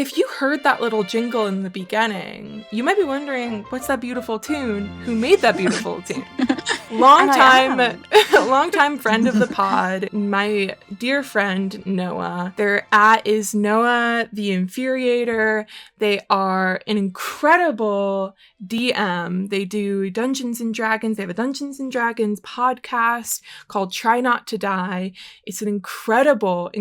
If you heard that little jingle in the beginning, you might be wondering, what's that beautiful tune? Who made that beautiful tune? Long time friend of the pod, my dear friend Noah. Their is Noah the Infuriator. They are an incredible DM. They do Dungeons and Dragons. They have a Dungeons and Dragons podcast called Try Not to Die. It's an incredible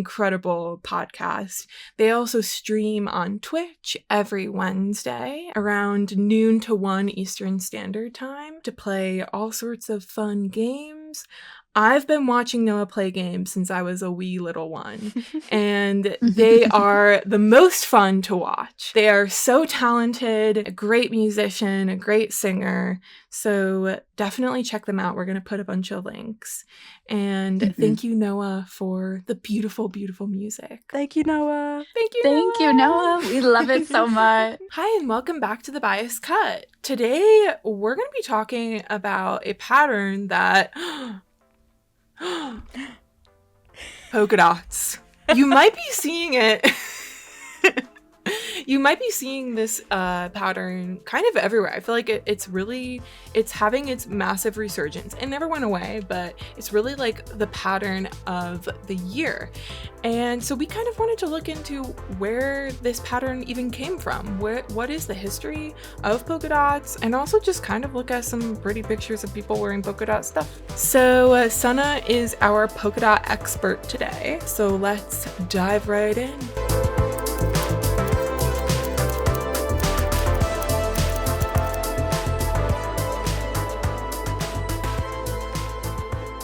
podcast. They also stream on Twitch every Wednesday around noon to 1 Eastern Standard Time to play all sorts of fun games. I've been watching Noah play games since I was a wee little one, and they are the most fun to watch. They are so talented, a great musician, a great singer, so definitely check them out. We're going to put a bunch of links. And thank you, Noah, for the beautiful, beautiful music. Thank you, Noah. Thank you, Noah. We love it so much. Hi, and welcome back to The Biased Cut. Today, we're going to be talking about a pattern that... polka dots. You might be seeing it. You might be seeing this pattern kind of everywhere. I feel like it's having its massive resurgence. It never went away, but it's really like the pattern of the year. And so we kind of wanted to look into where this pattern even came from. What is the history of polka dots? And also just kind of look at some pretty pictures of people wearing polka dot stuff. So Sana is our polka dot expert today. So let's dive right in.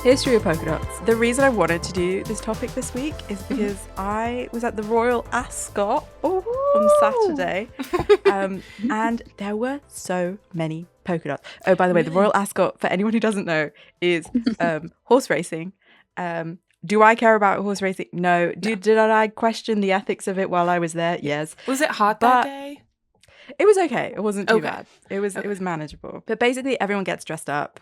History of polka dots. The reason I wanted to do this topic this week is because I was at the Royal Ascot on Saturday, and there were so many polka dots. Oh, by the way, the Royal Ascot, for anyone who doesn't know, is horse racing. Do I care about horse racing? No. Did I question the ethics of it while I was there? Yes. Was it hot that day? It was okay. It wasn't too bad. It was manageable. But basically, everyone gets dressed up.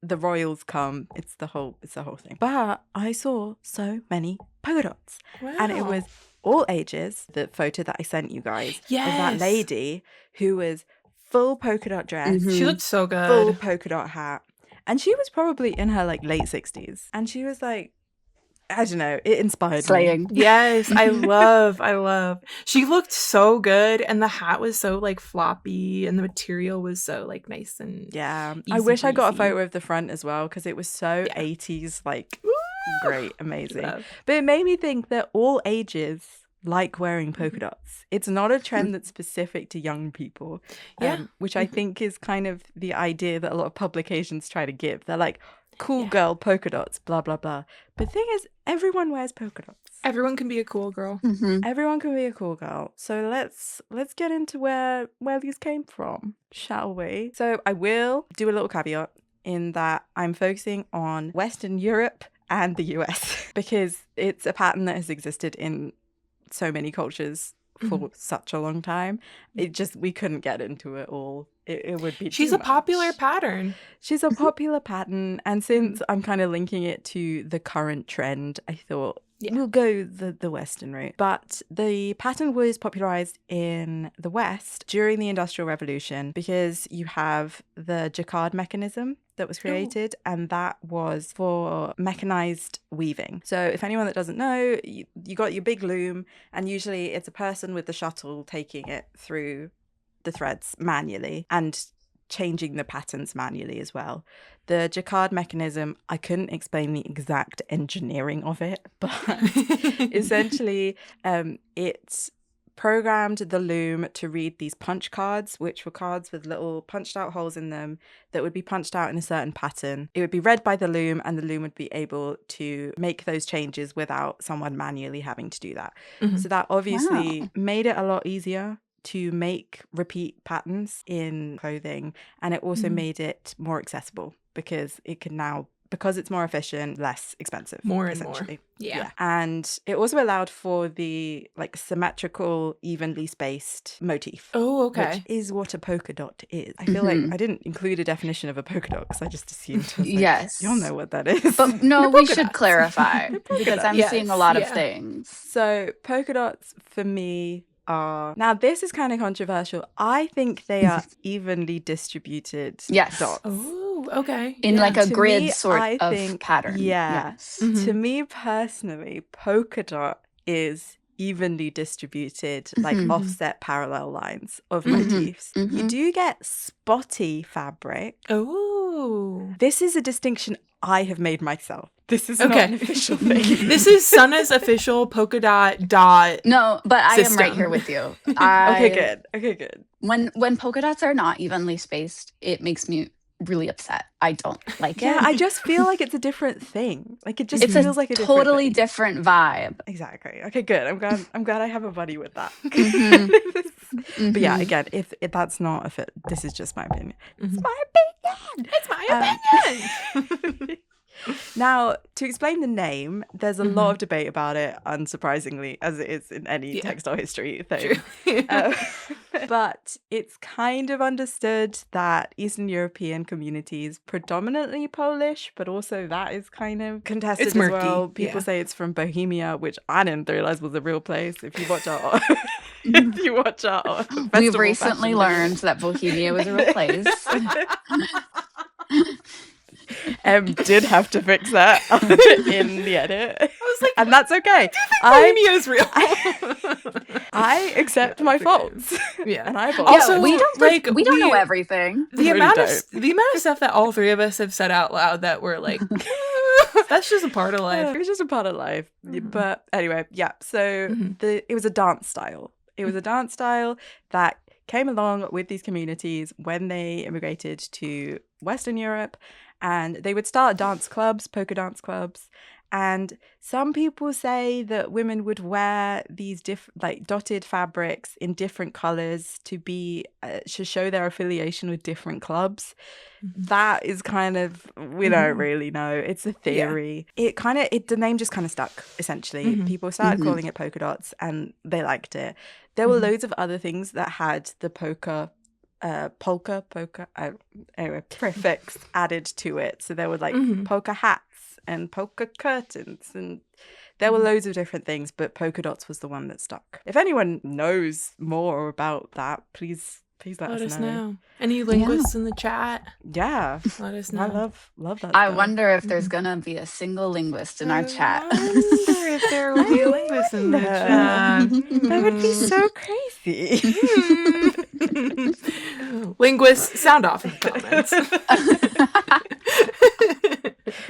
The royals come. It's the whole thing. But I saw so many polka dots. Wow. And it was all ages. The photo that I sent you guys of that lady who was full polka dot dress. She looked so good. Full polka dot hat. And she was probably in her like late 60s. And she was like, I don't know, it inspired Slaying. me. Yes, I love. She looked so good, and the hat was so like floppy, and the material was so like nice and I wish I got a breezy. photo of the front as well, because it was so 80s, like great, amazing. Love. But it made me think that all ages like wearing polka dots. It's not a trend that's specific to young people, which I think is kind of the idea that a lot of publications try to give. They're like, cool girl polka dots, blah blah blah. But the thing is, everyone wears polka dots. Everyone can be a cool girl. Everyone can be a cool girl. So let's get into where these came from, shall we? So I will do a little caveat in that I'm focusing on Western Europe and the US because it's a pattern that has existed in so many cultures for such a long time. We couldn't get into it all. It would be She's too a much. popular pattern. She's a popular pattern, and since I'm kind of linking it to the current trend, I thought we'll go the Western route. But the pattern was popularized in the West during the Industrial Revolution because you have the jacquard mechanism that was created, and that was for mechanized weaving. So if anyone that doesn't know, you got your big loom, and usually it's a person with the shuttle taking it through the threads manually and changing the patterns manually as well. The jacquard mechanism, I couldn't explain the exact engineering of it, but essentially it programmed the loom to read these punch cards, which were cards with little punched out holes in them that would be punched out in a certain pattern. It would be read by the loom, and the loom would be able to make those changes without someone manually having to do that. So that obviously made it a lot easier to make repeat patterns in clothing, and it also made it more accessible because it can now, because it's more efficient, less expensive, More and essentially. more. Yeah. And it also allowed for the like symmetrical, evenly spaced motif. Oh, okay. Which is what a polka dot is. I feel like I didn't include a definition of a polka dot because I just assumed Yes. You'll know what that is. But no, we should clarify because I'm Yes, seeing a lot of yeah. things. So polka dots for me are, now this is kind of controversial. I think they are evenly distributed Yes. dots. Oh, okay. In like a To grid me, sort I of think, pattern. yeah. Yes. To me personally, polka dot is evenly distributed, like offset parallel lines of motifs. You do get spotty fabric. Oh. This is a distinction I have made myself. This is not an official thing. This is Sana's official polka dot. No, but I am right system. here with you. Okay, good. When polka dots are not evenly spaced, it makes me really upset. I don't like it. Yeah, I just feel like it's a different thing. Like it just It's feels a like a totally different different vibe. Exactly. Okay, good. I'm glad I have a buddy with that. But yeah, again, if that's not a fit, this is just my opinion. It's my opinion. It's my opinion. Now, to explain the name, there's a lot of debate about it, unsurprisingly, as it is in any textile history thing. But it's kind of understood that Eastern European communities, predominantly Polish, but also that is kind of contested It's as murky, well. People say it's from Bohemia, which I didn't realize was a real place. If you watch our We've recently learned that Bohemia was a real place. Did have to fix that in the edit. I was like, and that's okay. Bohemia is real. I accept my faults. Yeah, and I also we don't know everything. The amount of stuff that all three of us have said out loud that we're like, that's just a part of life. It was just a part of life. But anyway, yeah. So it was a dance style. It was a dance style that came along with these communities when they immigrated to Western Europe. And they would start dance clubs, polka dance clubs. And some people say that women would wear these like dotted fabrics in different colors to show their affiliation with different clubs. That is kind of, we don't really know. It's a theory. Yeah. The name just kind of stuck, essentially. People started calling it polka dots and they liked it. There were loads of other things that had the polka prefix added to it. So there were like polka hats and polka curtains, and there were loads of different things, but polka dots was the one that stuck. If anyone knows more about that, please let us know. Any linguists in the chat? Yeah, let us know. I love that. I wonder if there's gonna be a single linguist in our chat. I wonder if there will be a linguist in the chat. That would be so crazy. Linguists, sound off in the comments.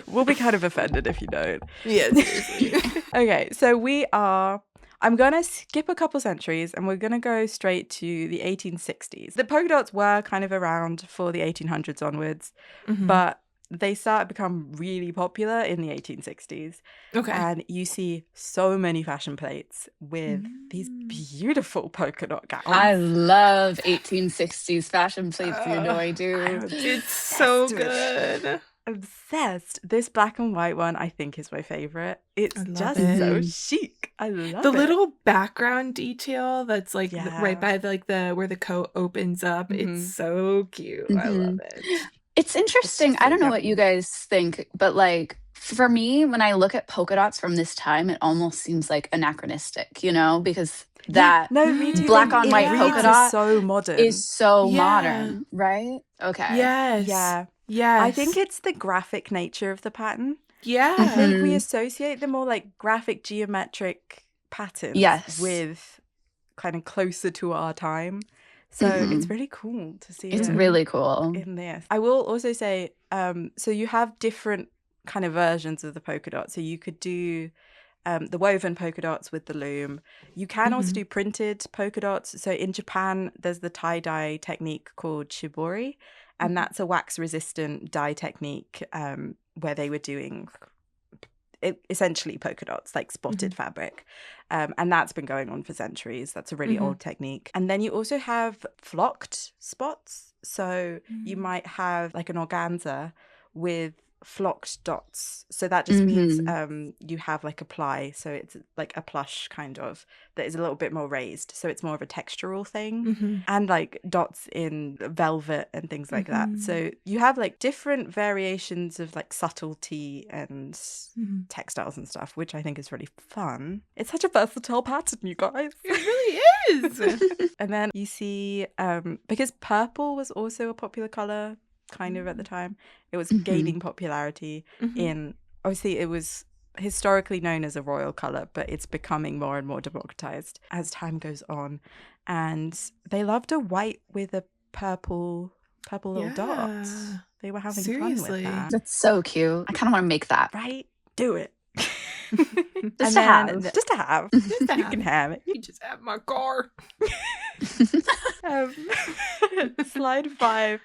We'll be kind of offended if you don't. Yeah, seriously. Okay, so I'm going to skip a couple centuries and we're going to go straight to the 1860s. The polka dots were kind of around for the 1800s onwards, but they started to become really popular in the 1860s. Okay. And you see so many fashion plates with these beautiful polka dot gowns. I love 1860s fashion plates, you know I do. It's so good. Obsessed. This black and white one I think is my favorite. It's just so chic. I love the it. little background detail that's like right by the where the coat opens up. It's so cute. I love it. It's interesting. I don't know what you guys think, but like for me, when I look at polka dots from this time, it almost seems like anachronistic, you know, because that black on white polka dot so modern. Is so modern, right? Okay. Yes. Yeah. Yes. I think it's the graphic nature of the pattern. Yeah. I think we associate the more like graphic geometric patterns with kind of closer to our time. So it's really cool to see. It's really cool. In this. I will also say, so you have different kind of versions of the polka dot. So you could do the woven polka dots with the loom. You can also do printed polka dots. So in Japan, there's the tie-dye technique called shibori. And that's a wax-resistant dye technique where they were doing essentially polka dots, like spotted fabric. And that's been going on for centuries. That's a really old technique. And then you also have flocked spots. So you might have like an organza with flocked dots. So that just means you have like a ply. So it's like a plush kind of that is a little bit more raised. So it's more of a textural thing. And like dots in velvet and things like that. So you have like different variations of like subtlety and textiles and stuff, which I think is really fun. It's such a versatile pattern, you guys. It really is. And then you see, because purple was also a popular color kind of at the time, it was gaining popularity in, obviously it was historically known as a royal color, but it's becoming more and more democratized as time goes on. And they loved a white with a purple little dot. They were having fun with that. That's so cute. I kind of want to make that. Right? Do it. Just to have. You can have it. You just have my car. Slide 5,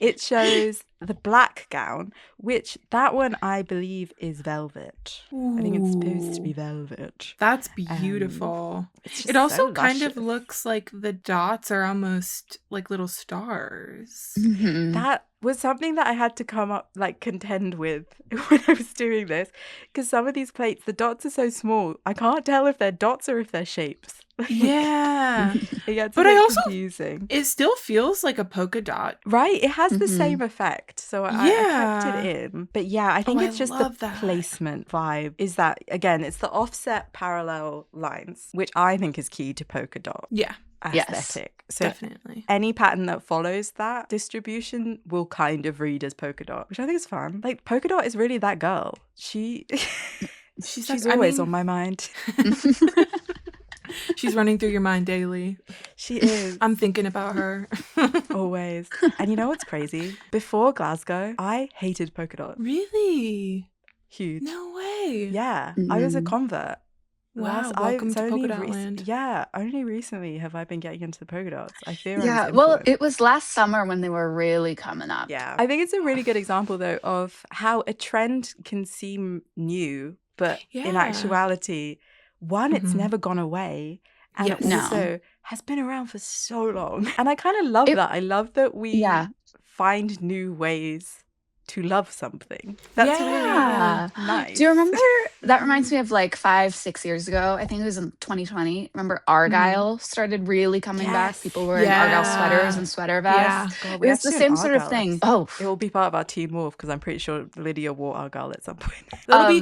it shows the black gown, which that one I believe is velvet. I think it's supposed to be velvet. That's beautiful. It also kind of looks like the dots are almost like little stars. That was something that I had to contend with when I was doing this, because some of these plates, the dots are so small, I can't tell if they're dots or if they're shapes. Yeah. But I also confusing. It still feels like a polka dot. Right, it has the same effect. So I kept it in. But yeah, I think it's just the placement vibe is that, again, it's the offset parallel lines, which I think is key to polka dot. Yeah. Aesthetic. Yes, so definitely. Any pattern that follows that distribution will kind of read as polka dot, which I think is fun. Like, polka dot is really that girl. She's always on my mind. She's running through your mind daily. She is. I'm thinking about her. Always. And you know what's crazy? Before Glasgow, I hated polka dot. Really? Huge. No way. Yeah. I was a convert. Wow, welcome to polka dot land. Yeah, only recently have I been getting into the polka dots. I fear well, it was last summer when they were really coming up. Yeah. I think it's a really good example, though, of how a trend can seem new, but in actuality, one, it's never gone away, and it also has been around for so long. And I kind of love that. I love that we find new ways to love something. That's really nice. Do you remember, that reminds me of like 5-6 years ago, I think it was in 2020. Remember Argyle started really coming back? People were in Argyle sweaters and sweater vests. God, it was the same sort of thing. It will be part of our Teen Wolf, because I'm pretty sure Lydia wore Argyle at some point. That'll be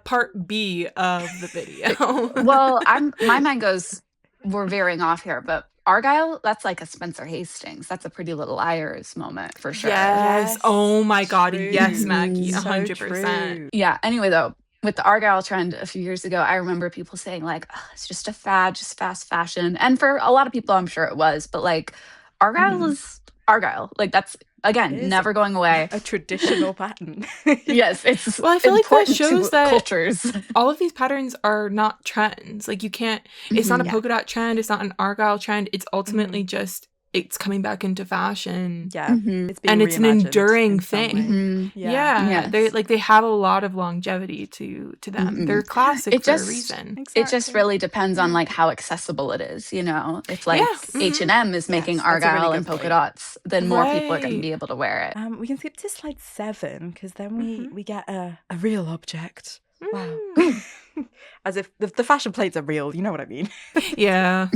part B of the video. Well, my mind goes, we're veering off here, but Argyle, that's like a Spencer Hastings. That's a Pretty Little Liars moment for sure. Yes. Oh my God. True. Yes, Maggie. 100%. True. Yeah. Anyway, though, with the Argyle trend a few years ago, I remember people saying like, oh, it's just a fad, just fast fashion. And for a lot of people, I'm sure it was. But like, Argyle is Argyle. Like, that's, again, never going away. A traditional pattern. Yes, it's well, I feel like that shows that cultures. All of these patterns are not trends. Like, you can't, it's not a polka dot trend, it's not an Argyle trend. It's ultimately just, it's coming back into fashion. Yeah. It's being it's an enduring thing. Yeah. They have a lot of longevity to them. They're classic for a reason. Exactly. It just really depends on like how accessible it is, you know. If like H&M is making Argyle and polka dots, then more people are going to be able to wear it. We can skip to slide 7, because then we get a real object. Wow. As if the fashion plates are real, you know what I mean? Yeah.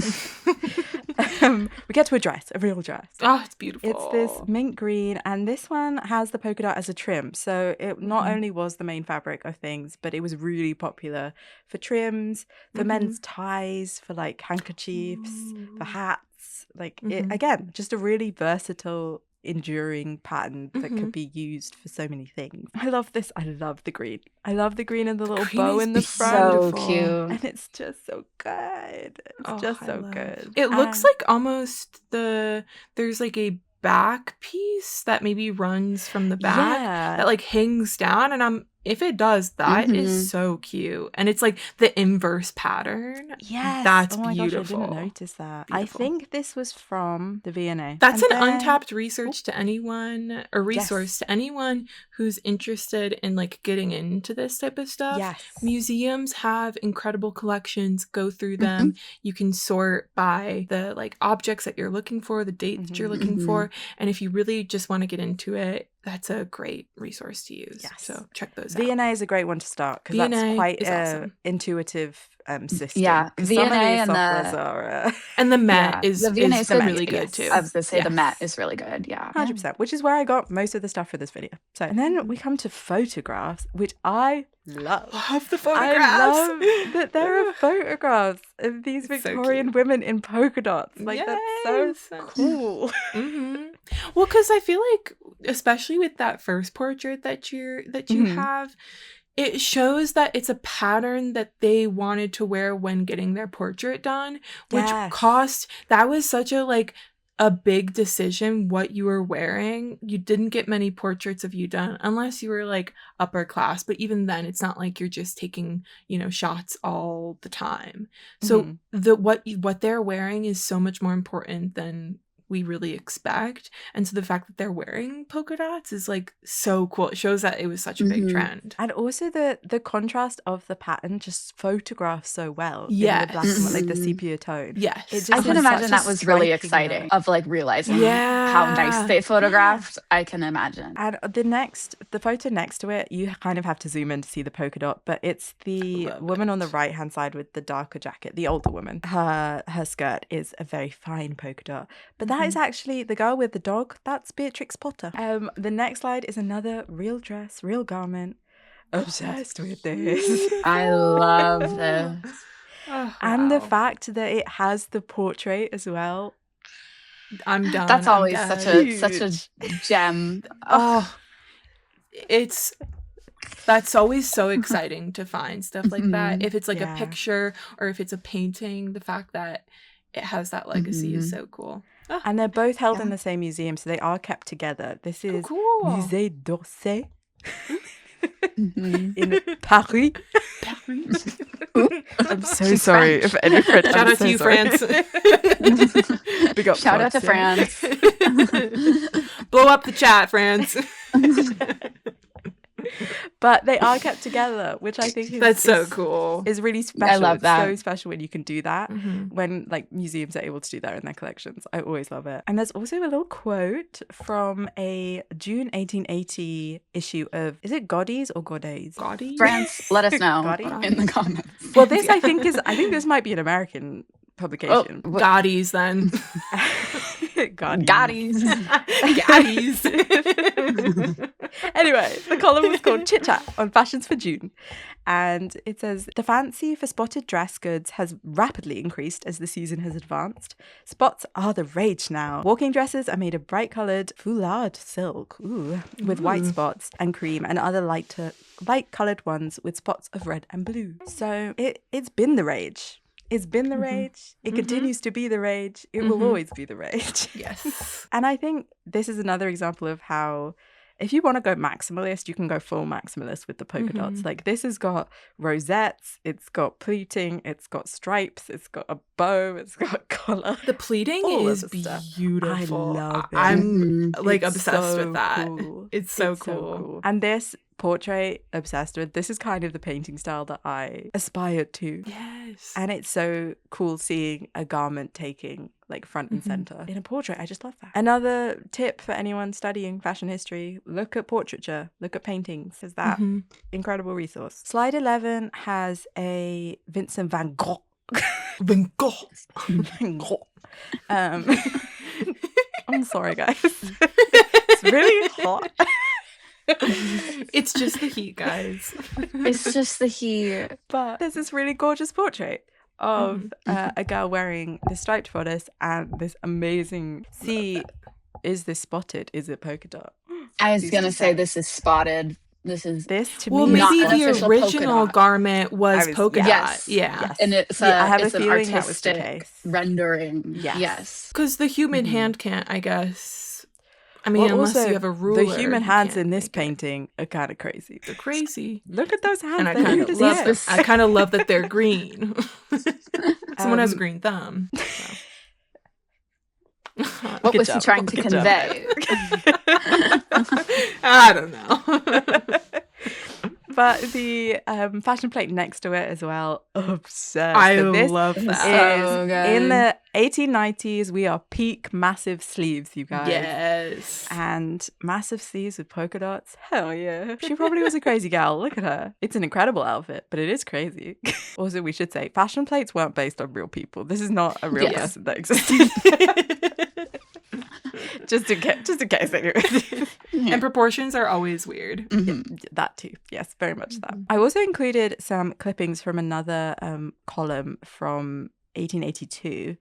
We get to a real dress. Oh, it's beautiful. It's this mint green, and this one has the polka dot as a trim. So it not only was the main fabric of things, but it was really popular for trims, for men's ties, for like handkerchiefs, for hats. Like, it, again, just a really versatile, enduring pattern that could be used for so many things. I love this. I love the green. I love the green and the little bow in the front. So cute. And it's just so good. It's just so good. It looks like almost there's like a back piece that maybe runs from the back that like hangs down, and if it does, that is so cute. And it's like the inverse pattern. Yes. That's beautiful. Gosh, I didn't notice that. Beautiful. I think this was from the V&A. That's an untapped research to anyone, or resource to anyone who's interested in like getting into this type of stuff. Yes. Museums have incredible collections. Go through them. You can sort by the like objects that you're looking for, the date that you're looking for. And if you really just want to get into it, that's a great resource to use. Yes. So check those out. V&A is a great one to start because that's quite awesome. intuitive system. Yeah, V&A and and the Met is the V&A is really good too. I was gonna say the Met is really good. Yeah, 100%. Which is where I got most of the stuff for this video. So, and then we come to photographs, which I love. Love the photographs. I love that there are photographs of these Victorian women in polka dots. Like that's so cool. Well, because I feel like, especially with that first portrait that you have, it shows that it's a pattern that they wanted to wear when getting their portrait done, which that was such a big decision what you were wearing. You didn't get many portraits of you done unless you were like upper class, but even then it's not like you're just taking, shots all the time. So what they're wearing is so much more important than we really expect. And so the fact that they're wearing polka dots is like so cool. It shows that it was such a big trend. And also the contrast of the pattern just photographs so well. Yeah. In the black and white, like the sepia tone. Yes. I can imagine that was really exciting of like realizing how nice they photographed. I can imagine. And the photo next to it, you kind of have to zoom in to see the polka dot, but it's the woman on the right hand side with the darker jacket, the older woman. Her skirt is a very fine polka dot. But that is actually the girl with the dog. That's Beatrix Potter. The next slide is another real dress, real garment. Obsessed with this. I love this. And the fact that it has the portrait as well. I'm done. That's always such a gem. That's always so exciting to find stuff like that. If it's like a picture or if it's a painting, the fact that it has that legacy is so cool. And they're both held in the same museum, so they are kept together. This is Musée d'Orsay in Paris. I'm so sorry if any French. Shout out to you, France. Big up Shout out to France. Blow up the chat, France. But they are kept together, which I think is so cool. Is really special. I love that. It's so special when you can do that. When like museums are able to do that in their collections. I always love it. And there's also a little quote from a June 1880 issue of, is it Goddies or Goddays? Goddies? France, let us know in the comments. Well, this I think this might be an American publication. Goddies then. Goddies. Anyway, the column was called Chit Chat on Fashions for June. And it says, the fancy for spotted dress goods has rapidly increased as the season has advanced. Spots are the rage now. Walking dresses are made of bright-coloured foulard silk with white spots and cream, and other light-coloured ones with spots of red and blue. So it's been the rage. It's been the rage. It continues to be the rage. It will always be the rage. Yes. And I think this is another example of how, if you want to go maximalist, you can go full maximalist with the polka dots. Like, this has got rosettes, it's got pleating, it's got stripes, it's got a bow, it's got a collar. The pleating is beautiful. I love it. I'm like obsessed with that. Cool. It's so cool. And this portrait, obsessed with. This is kind of the painting style that I aspired to. Yes. And it's so cool seeing a garment taking like front and center in a portrait. I just love that. Another tip for anyone studying fashion history, look at portraiture, look at paintings. Is that incredible resource. Slide 11 has a Vincent van Gogh. Van Gogh. Van Gogh. I'm sorry, guys. It's really hot. It's just the heat, guys. It's just the heat. But there's this really gorgeous portrait of a girl wearing this striped bodice and this amazing... Is this spotted? Is it polka dot? I was going to say this is spotted. This to me, maybe the original garment was polka dot. Yes. Yeah. And it's I have a feeling artistic that was the case. Rendering. Yes. Because the human hand can't, I guess. I mean, unless you have a ruler. The human hands in this painting are kind of crazy. They're crazy. Look at those hands. And I kind of love that they're green. Someone has a green thumb. So. What was he trying to convey? I don't know. But the fashion plate next to it as well, absurd. I So this love is that. So good. in the 1890s. We are peak massive sleeves, you guys. Yes. And massive sleeves with polka dots. Hell yeah. She probably was a crazy gal. Look at her. It's an incredible outfit, but it is crazy. Also, we should say fashion plates weren't based on real people. This is not a real person that existed. just in case anyway. And proportions are always weird. Yeah, that too. Yes, very much that. I also included some clippings from another column from 1882.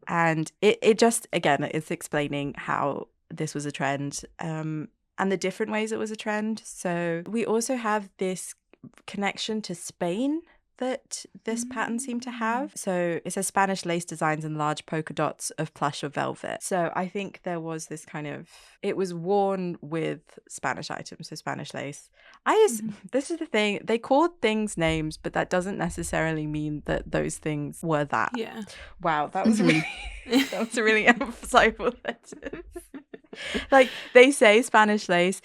And it just, again, it's explaining how this was a trend and the different ways it was a trend. So we also have this connection to Spain that this pattern seemed to have. So it says Spanish lace designs and large polka dots of plush or velvet. So I think there was this kind of, it was worn with Spanish items, so Spanish lace. This is the thing, they called things names, but that doesn't necessarily mean that those things were that. Yeah. Wow, that was really, that was a really insightful sentence. Like, they say Spanish lace,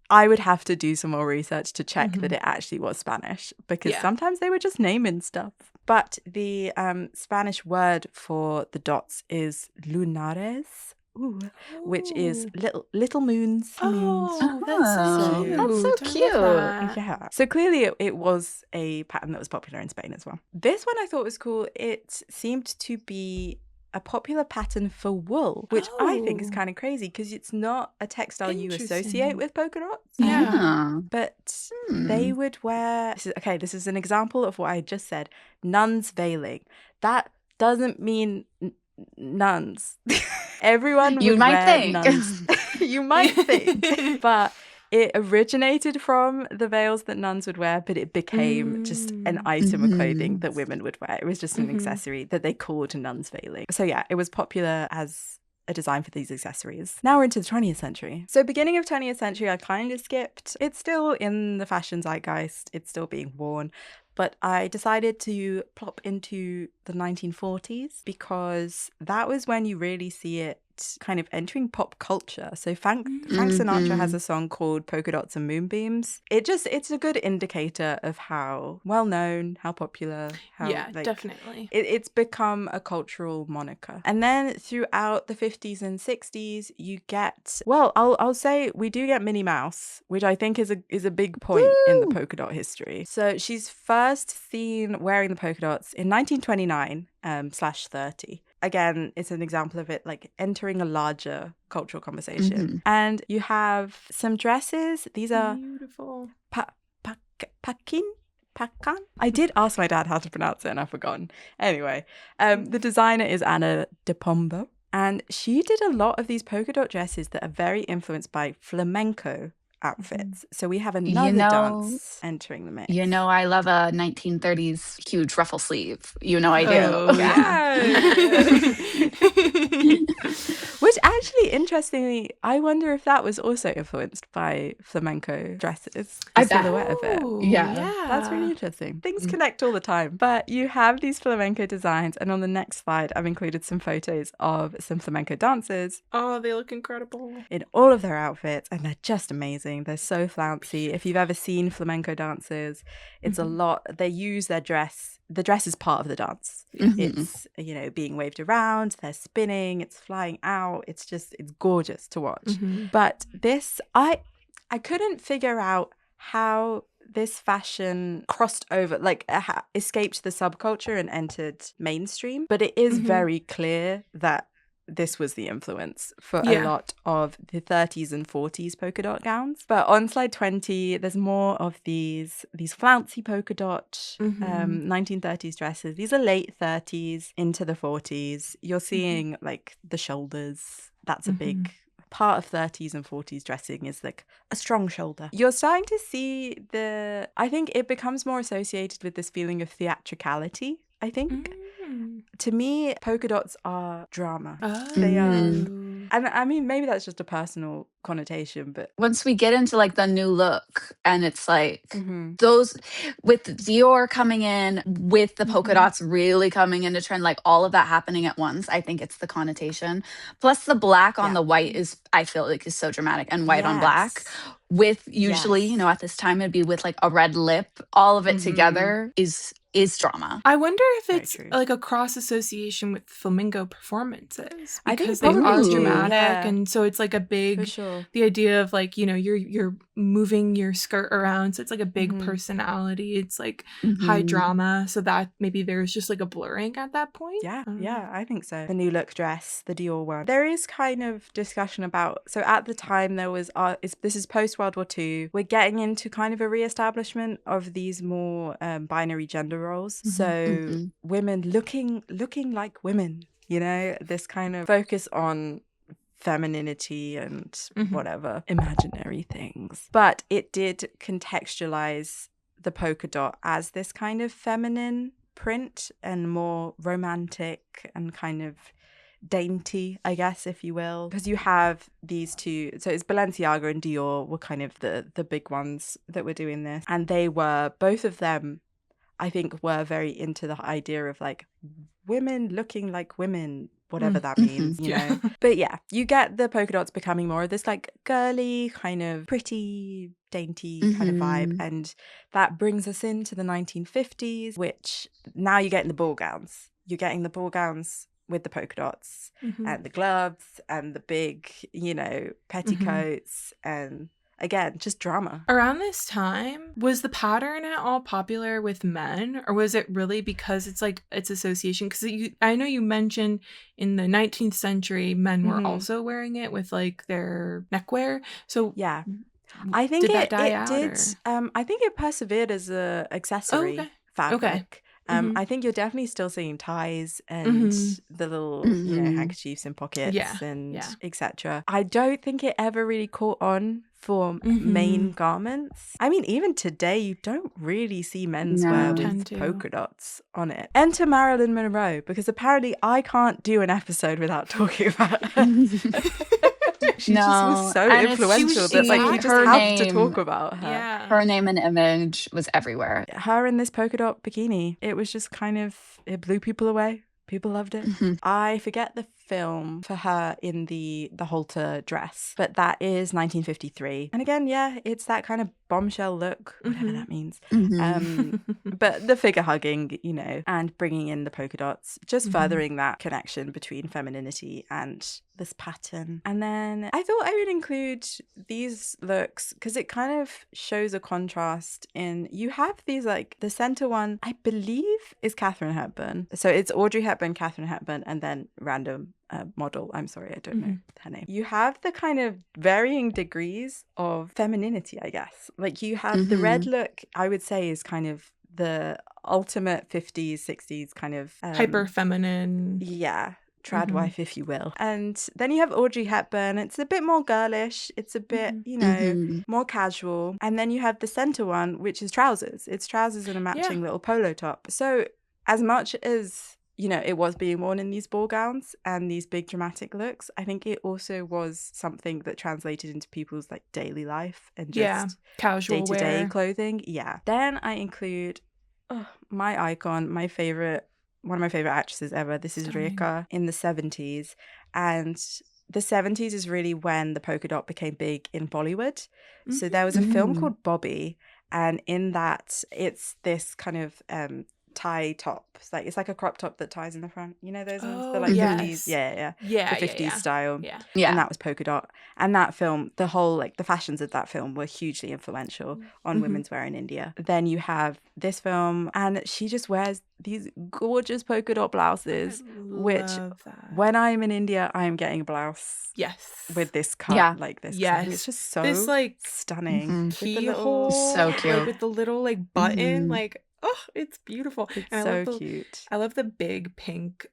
I would have to do some more research to check that it actually was Spanish, because sometimes they were just naming stuff. But the Spanish word for the dots is lunares, which is little moons. Oh, that's so cute. That's so cute. Yeah. So clearly it was a pattern that was popular in Spain as well. This one I thought was cool. It seemed to be a popular pattern for wool, which I think is kind of crazy because it's not a textile you associate with polka dots. Yeah. But they would wear, this is an example of what I just said, nuns veiling. That doesn't mean nuns. Everyone would you might wear think. nuns. You might think. But it originated from the veils that nuns would wear, but it became just an item of clothing that women would wear. It was just an accessory that they called nuns veiling. So yeah, it was popular as a design for these accessories. Now we're into the 20th century. So beginning of 20th century, I kind of skipped. It's still in the fashion zeitgeist. It's still being worn. But I decided to plop into the 1940s because that was when you really see it kind of entering pop culture. So Frank Sinatra has a song called Polka Dots and Moonbeams. It's a good indicator of how well known, how popular, how definitely. It's become a cultural moniker. And then throughout the 50s and 60s, you get, well, I'll say we do get Minnie Mouse, which I think is a big point in the polka dot history. So she's first seen wearing the polka dots in 1929 /30. Again, it's an example of it like entering a larger cultural conversation. And you have some dresses. These are beautiful. Pakan? I did ask my dad how to pronounce it and I've forgotten. Anyway, the designer is Anna de Pombo. And she did a lot of these polka dot dresses that are very influenced by flamenco outfits. So we have another dance entering the mix. I love a 1930s huge ruffle sleeve. I do. Oh, yeah. Which actually, interestingly, I wonder if that was also influenced by flamenco dresses. The silhouette of it. Yeah. That's really interesting. Things connect all the time. But you have these flamenco designs, and on the next slide, I've included some photos of some flamenco dancers. Oh, they look incredible. In all of their outfits, and they're just amazing. They're so flouncy. If you've ever seen flamenco dancers, it's a lot. They use their dress. The dress is part of the dance. It's, being waved around, they're spinning, it's flying out. It's gorgeous to watch. But this, I couldn't figure out how this fashion crossed over, escaped the subculture and entered mainstream. But it is very clear that this was the influence for a lot of the 30s and 40s polka dot gowns. But on slide 20, there's more of these flouncy polka dot 1930s dresses. These are late 30s into the 40s. You're seeing like the shoulders. That's a big part of 30s and 40s dressing is like a strong shoulder. You're starting to see I think it becomes more associated with this feeling of theatricality, I think. To me, polka dots are drama. They are, and I mean, maybe that's just a personal connotation, but once we get into like the new look and it's like those with Dior coming in with the polka dots really coming into trend, like all of that happening at once, I think it's the connotation. Plus the black on the white is, I feel like, is so dramatic, and white on black with usually, you know, at this time it'd be with like a red lip. All of it together is drama. I wonder if it's like a cross association with flamingo performances, because they probably are do, dramatic, and so it's like a big the idea of like, you know, you're moving your skirt around, so it's like a big personality. It's like high drama, so that maybe there's just like a blurring at that point. I think so. The new look dress, the Dior one. There is kind of discussion about, so at the time there was this is post World War II. We're getting into kind of a reestablishment of these more binary gender roles. So women looking like women, you know, this kind of focus on femininity and whatever imaginary things. But it did contextualize the polka dot as this kind of feminine print and more romantic and kind of dainty, I guess, if you will, because you have these two. So it's Balenciaga and Dior were kind of the big ones that were doing this, and they were, both of them, I think, were very into the idea of like women looking like women, whatever that means, you know. But yeah, you get the polka dots becoming more of this like girly, kind of pretty, dainty kind of vibe. And that brings us into the 1950s, which now you're getting the ball gowns. You're getting the ball gowns with the polka dots and the gloves and the big, you know, petticoats and again, just drama. Around this time, was the pattern at all popular with men, or was it really because it's like its association? Because I know you mentioned in the 19th century, men were also wearing it with like their neckwear. So yeah, I think did that die out? I think it persevered as a accessory fabric. I think you're definitely still seeing ties and the little, you know, handkerchiefs in pockets and etc. I don't think it ever really caught on for main garments. I mean, even today, you don't really see menswear with polka dots on it. Enter Marilyn Monroe, because apparently I can't do an episode without talking about her. She just was so influential that like you just have to talk about her. Yeah. Her name and image was everywhere. Her in this polka dot bikini, it was just kind of, it blew people away. People loved it. I forget the film for her in the halter dress, but that is 1953. And again, yeah, it's that kind of bombshell look, whatever that means. But the figure hugging, you know, and bringing in the polka dots, just furthering that connection between femininity and this pattern. And then I thought I would include these looks because it kind of shows a contrast in, you have these like, the center one, I believe is Katharine Hepburn. So it's Audrey Hepburn, Katharine Hepburn, and then random model. I'm sorry, I don't know her name. You have the kind of varying degrees of femininity, I guess. Like you have the red look, I would say, is kind of the ultimate 50s, 60s kind of hyper feminine. Yeah. Trad wife, if you will. And then you have Audrey Hepburn. It's a bit more girlish. It's a bit, you know, more casual. And then you have the center one, which is trousers. It's trousers and a matching little polo top. So as much as, you know, it was being worn in these ball gowns and these big dramatic looks, I think it also was something that translated into people's like daily life and just casual day-to-day clothing. Yeah. Then I include my icon, my favorite, one of my favorite actresses ever. This is Rika in the 70s. And the 70s is really when the polka dot became big in Bollywood. So there was a film called Bobby. And in that, it's this kind of tie top. It's like a crop top that ties in the front. You know those ones? They're like 50s. Yeah. The 50s style. Yeah. And that was polka dot. And that film, the whole, like the fashions of that film were hugely influential on women's wear in India. Then you have this film, and she just wears these gorgeous polka dot blouses, which when I'm in India, I am getting a blouse. Yes. With this cut like this. Yes. It's just so this, like, stunning. Keyhole. So cute. Like, with the little like button, like, oh, it's beautiful. It's so cute. I love the big pink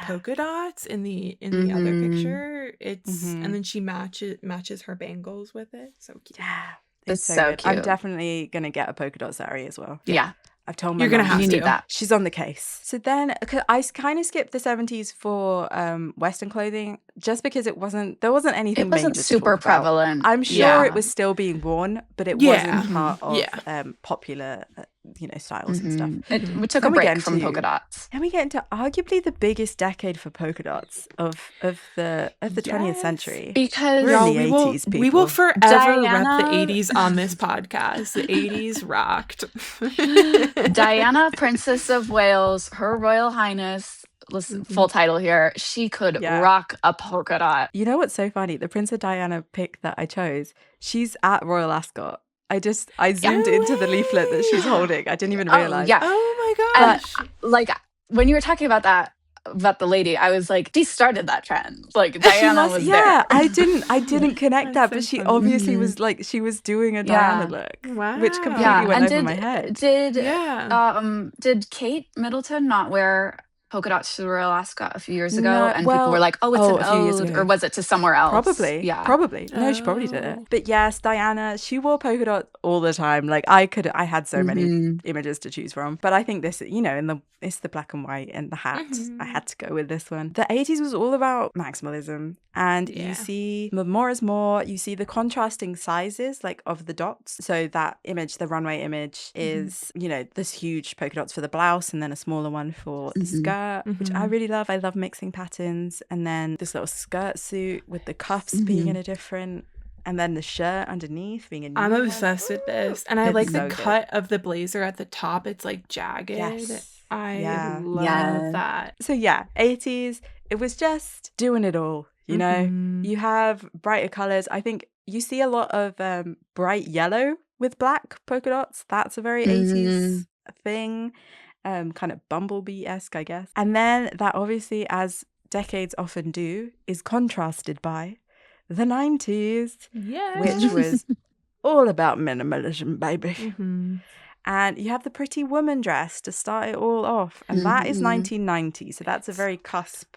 polka dots in the other picture. It's and then she matches her bangles with it. So cute. Yeah. It's so cute. I'm definitely gonna get a polka dot sari as well. Yeah. I've told my You're gonna mum have You to. need that. she's on the case. So then I kind of skipped the 70s for Western clothing just because there wasn't anything It wasn't major to super talk about. prevalent. I'm sure Yeah. it was still being worn, but it Yeah. wasn't part of Yeah. popular styles and stuff. We took a Then we get break from into- polka dots. And we get into arguably the biggest decade for polka dots of the 20th century. Because We're in Y'all, the 80s, people. we will forever rep the Diana- 80s on this podcast. The 80s rocked. Diana, Princess of Wales, Her Royal Highness, listen, full title here, she could rock a polka dot. You know what's so funny? The Princess Diana pic that I chose, she's at Royal Ascot. I zoomed into the leaflet that she's holding. I didn't even realize. Yeah. Oh my gosh. Like when you were talking about that, about the lady, I was like, she started that trend. Like Diana was there. I didn't connect that, but so she funny. obviously was like, she was doing a Diana look, Wow. which completely Yeah, went and over my head. Did Kate Middleton not wear polka dots to the Royal Ascot a few years ago? No, And people were like, oh, it's an a few years ode, ago. or was it to somewhere else? Probably. Yeah. Probably. No, she probably did it. But yes, Diana, she wore polka dots all the time. Like I had so many images to choose from. But I think this, it's the black and white and the hat. I had to go with this one. The 80s was all about maximalism. And you see more is more. You see the contrasting sizes like of the dots. So that image, the runway image, is, this huge polka dots for the blouse and then a smaller one for the skirt, which I really love. I love mixing patterns. And then this little skirt suit with the cuffs being in a different, and then the shirt underneath being a new I'm one. obsessed with this. And I It's like so the good. cut of the blazer at the top. It's like jagged. Yes. I love that. So 80s, it was just doing it all, You have brighter colors. I think you see a lot of bright yellow with black polka dots. That's a very 80s thing. Kind of Bumblebee-esque, I guess. And then that obviously, as decades often do, is contrasted by the 90s, which was all about minimalism, baby. And you have the pretty woman dress to start it all off. And that is 1990. So that's a very cusp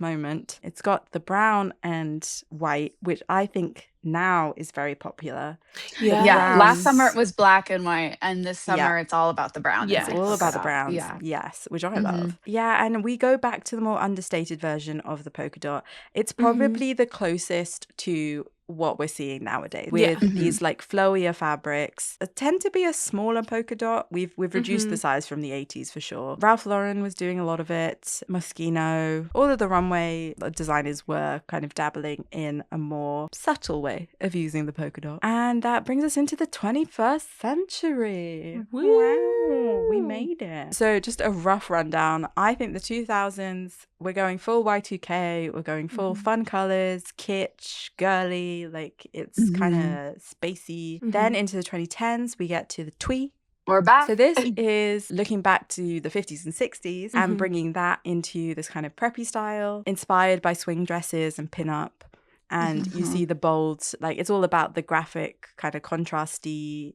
moment. It's got the brown and white, which I think now is very popular. Yeah. Last summer it was black and white, and this summer it's all about the brown. It's all about the browns. Yes, which I love. Yeah, and we go back to the more understated version of the polka dot. It's probably the closest to what we're seeing nowadays with these like flowier fabrics. It tend to be a smaller polka dot. We've reduced the size from the 80s for sure. Ralph Lauren was doing a lot of it. Moschino, all of the runway designers were kind of dabbling in a more subtle way of using the polka dot. And that brings us into the 21st century. Wow, we made it. So just a rough rundown. I think the 2000s, we're going full Y2K, we're going full fun colors, kitsch, girly, like it's kind of spacey. Then into the 2010s, we get to the twee. We're back. So this is looking back to the 50s and 60s and bringing that into this kind of preppy style, inspired by swing dresses and pin-up. And you see the bold, like it's all about the graphic kind of contrasty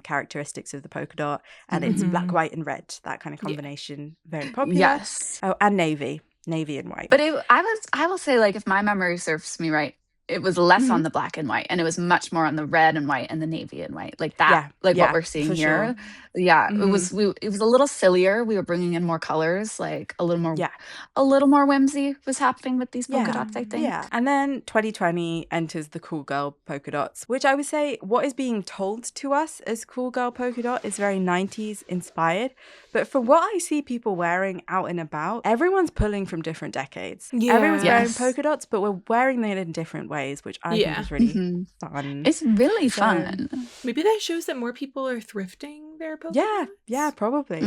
characteristics of the polka dot. And it's black, white, and red, that kind of combination. Very popular. Yes. Oh, and navy and white. But I will say, like, if my memory serves me right, it was less on the black and white, and it was much more on the red and white and the navy and white, like that, what we're seeing here. Sure. Yeah, it was a little sillier. We were bringing in more colors, like a little more whimsy was happening with these polka dots, I think. Yeah, and then 2020 enters the cool girl polka dots, which I would say what is being told to us as cool girl polka dot is very 90s inspired. But from what I see people wearing out and about, everyone's pulling from different decades. Yeah. Everyone's wearing polka dots, but we're wearing them in different ways, which I think is really fun. It's really fun. Maybe that shows that more people are thrifting their polka dots. Yeah, probably.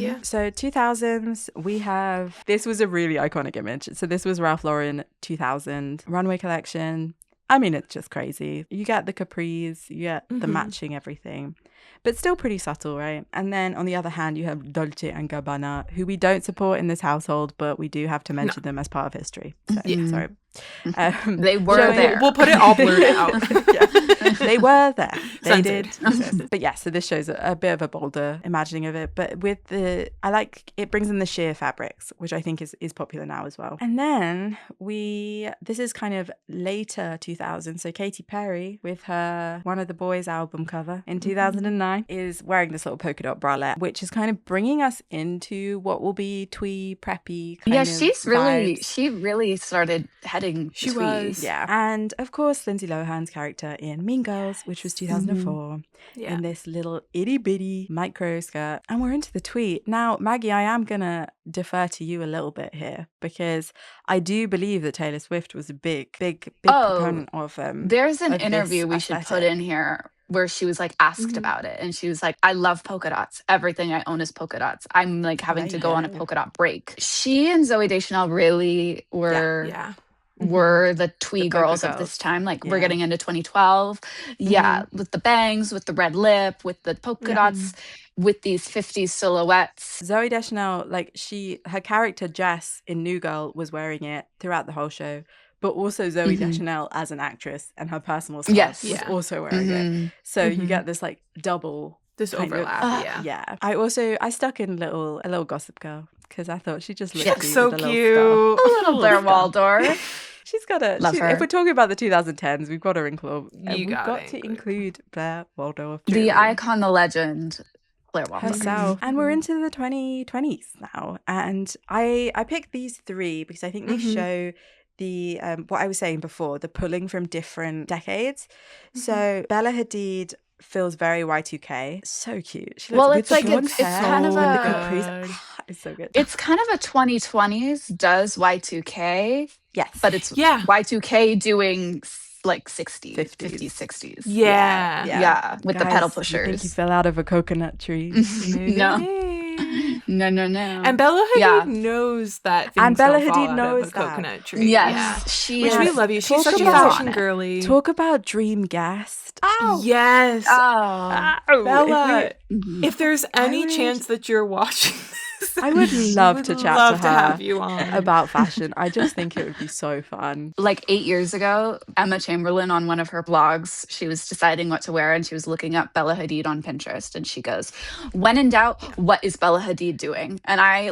Yeah. So 2000s, we have, this was a really iconic image. So this was Ralph Lauren 2000 runway collection. I mean, it's just crazy. You get the capris, you get the matching everything, but still pretty subtle, right? And then on the other hand, you have Dolce & Gabbana, who we don't support in this household, but we do have to mention them as part of history. So, sorry. They were there. We'll put it all blurred out. They were there. They Censored. did. But yeah, so this shows a bit of a bolder imagining of it. But with it brings in the sheer fabrics, which I think is popular now as well. And then this is kind of later 2000. So Katy Perry with her One of the Boys album cover in 2009 is wearing this little polka dot bralette, which is kind of bringing us into what will be twee preppy kind of vibes. She really started heading She twee. was. Yeah. And of course, Lindsay Lohan's character in Mean Girls, which was 2004, in this little itty bitty micro skirt. And we're into the tweet. Now, Maggie, I am going to defer to you a little bit here because I do believe that Taylor Swift was a big proponent of there's an of interview we should put in here where she was like asked about it, and she was like, I love polka dots. Everything I own is polka dots. I'm like having to go on a polka dot break. She and Zooey Deschanel really were the twee girls of this time. Like we're getting into 2012. With the bangs, with the red lip, with the polka dots, with these 50s silhouettes. Zooey Deschanel, like her character Jess in New Girl was wearing it throughout the whole show. But also Zooey Deschanel as an actress and her personal stylist was also wearing it. So you get this like double overlap. I stuck in a little Gossip Girl because I thought she just looked so cute. A little Blair Waldorf. She's got her. If we're talking about the 2010s, we've got to include Blair Waldorf. The icon, the legend. Blair Waldorf. Herself. And we're into the 2020s now. And I picked these three because I think they show the what I was saying before, the pulling from different decades. So Bella Hadid feels very Y2K. So cute. She looks it's kind of it's so good. It's kind of a 2020s does Y2K. Yes. But it's Y2K doing like 60s, 50s, 60s. Yeah. With Guys, the pedal you pushers. think you fell out of a coconut tree? No. And Bella Hadid knows that. And Bella Hadid Hadid knows knows a that. Coconut tree. Yes, which we love you. She's such a fashion girly. Talk about dream guest. Oh yes. Bella. If there's any chance that you're watching this, I would love to chat to her have you on about fashion. I just think it would be so fun. Like 8 years ago, Emma Chamberlain on one of her blogs, she was deciding what to wear and she was looking up Bella Hadid on Pinterest and she goes, when in doubt, what is Bella Hadid doing? And I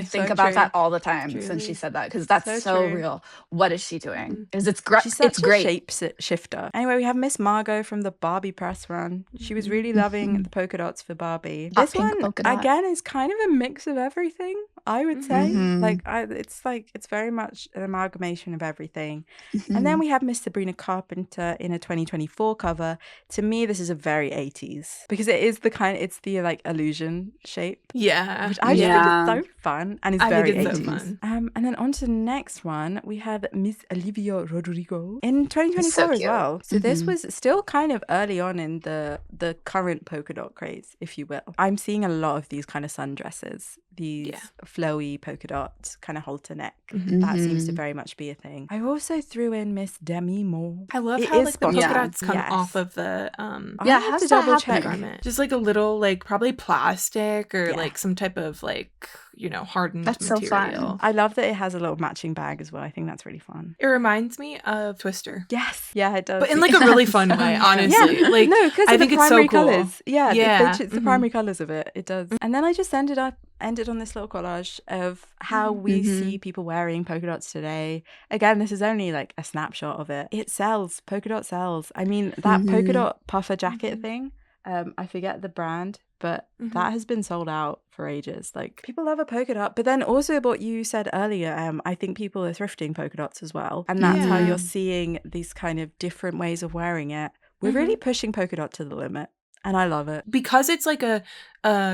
think about that all the time since she said that because that's so real. What is she doing? Because it's great. She's great. Shape shifter. Anyway, we have Miss Margot from the Barbie press run. She was really loving the polka dots for Barbie. This one again is kind of a mix of everything, I would say. It's very much an amalgamation of everything. And then we have Miss Sabrina Carpenter in a 2024 cover. To me, this is a very 80s because it's the like illusion shape. Yeah. Which I just think is so fun and it's very 80s. So fun. And then on to the next one, we have Miss Olivia Rodrigo in 2024 as well. So this was still kind of early on in the current polka dot craze, if you will. I'm seeing a lot of these kind of sundresses, these flowy polka dot kind of halter neck. That seems to very much be a thing. I also threw in Miss Demi Moore. I love how like the polka dots come off of the I have to double check. Garment. Just like a little like probably plastic or like some type of like hardened material. So fun. I love that it has a little matching bag as well. I think that's really fun. It reminds me of Twister. Yes. Yeah, it does. But in like a really fun way, honestly. Yeah. Like no, because I think it's so cool. Colors. Yeah. The primary colors of it. It does. And then I just ended on this little collage of how we see people wearing polka dots today. Again, this is only like a snapshot of it. It sells. Polka dot sells. I mean, that polka dot puffer jacket thing, I forget the brand, but that has been sold out for ages. Like, people love a polka dot. But then also what you said earlier, I think people are thrifting polka dots as well. And that's how you're seeing these kind of different ways of wearing it. We're really pushing polka dot to the limit. And I love it. Because it's like a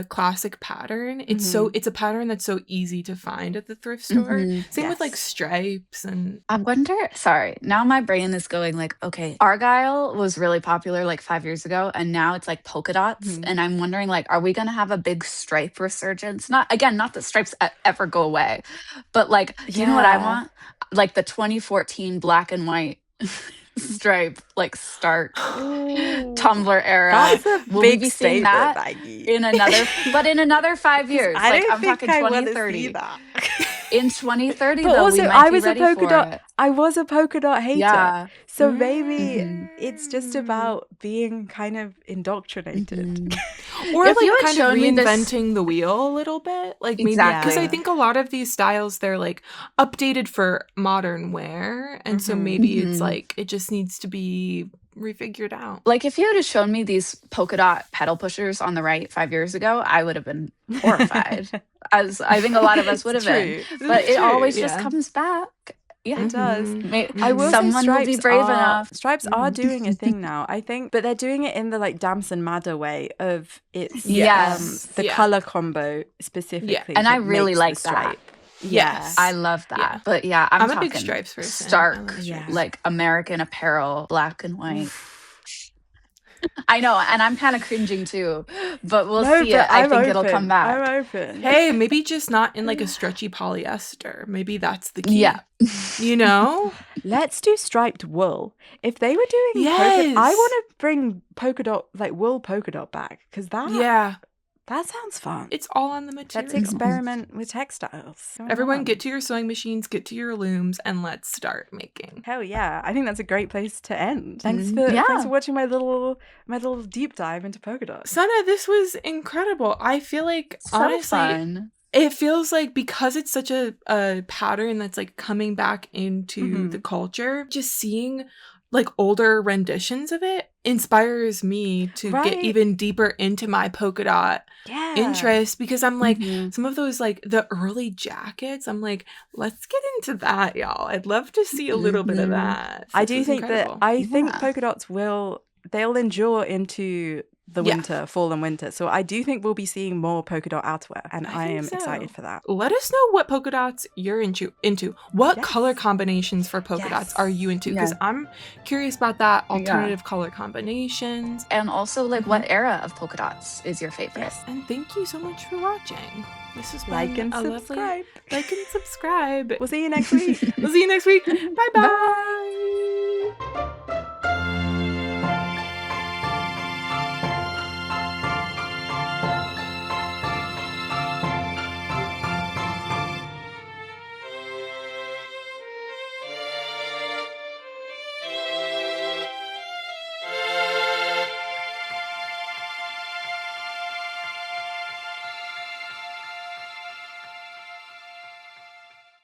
classic pattern. It's it's a pattern that's so easy to find at the thrift store. Same with like stripes and I wonder, now my brain is going like, okay, Argyle was really popular like 5 years ago and now it's like polka dots. And I'm wondering like, are we gonna have a big stripe resurgence? Not that stripes ever go away, but like, you know what I want? Like the 2014 black and white stripe, like start Tumblr era. That's a big be seeing that Maggie. in another 5 years. I like don't I'm think talking I 2030. In 2030, But though, also, we might I be was a ready polka for dot. it. I was a polka dot hater. Yeah. So maybe it's just about being kind of indoctrinated. Or If like you had kind of shown me this- reinventing the wheel a little bit. Like maybe Exactly. because I think a lot of these styles they're like updated for modern wear. And so maybe it's like it just needs to be refigured out. Like if you had shown me these polka dot pedal pushers on the right 5 years ago, I would have been horrified. As I think a lot of us would have been. But it always just comes back. Yeah, It does. I will someone will be brave enough. Stripes are doing a thing now, I think, but they're doing it in the like Damson Madder way of it's the color combo specifically. And I really like that. Yes, I love that. But yeah, I'm a talking big Stripes person. Stark, like American Apparel, black and white. I know, and I'm kind of cringing too, but we'll see it. I think it'll come back. I'm open. Hey, maybe just not in like a stretchy polyester. Maybe that's the key. Yeah. You know? Let's do striped wool. If they were doing polka, I want to bring polka dot, like wool polka dot back because that sounds fun. It's all on the material. Let's experiment with textiles. Everyone get to your sewing machines, get to your looms, and let's start making. Hell yeah. I think that's a great place to end. Thanks for watching my little deep dive into polka dots. Sana, this was incredible. I feel like, honestly, fun. It feels like because it's such a pattern that's like coming back into the culture, just seeing like older renditions of it inspires me to get even deeper into my polka dot interest because I'm like some of those like the early jackets, I'm like, let's get into that, y'all. I'd love to see a little bit of that. I do think I think polka dots they'll endure into the winter, fall and winter. So I do think we'll be seeing more polka dot outerwear, and I am excited for that. Let us know what polka dots you're into. What color combinations for polka dots are you into? Because I'm curious about that. Alternative color combinations. And also, like, what era of polka dots is your favorite? Yes. And thank you so much for watching. This has been like and subscribe. Like and subscribe. We'll see you next week. Bye-bye. Bye.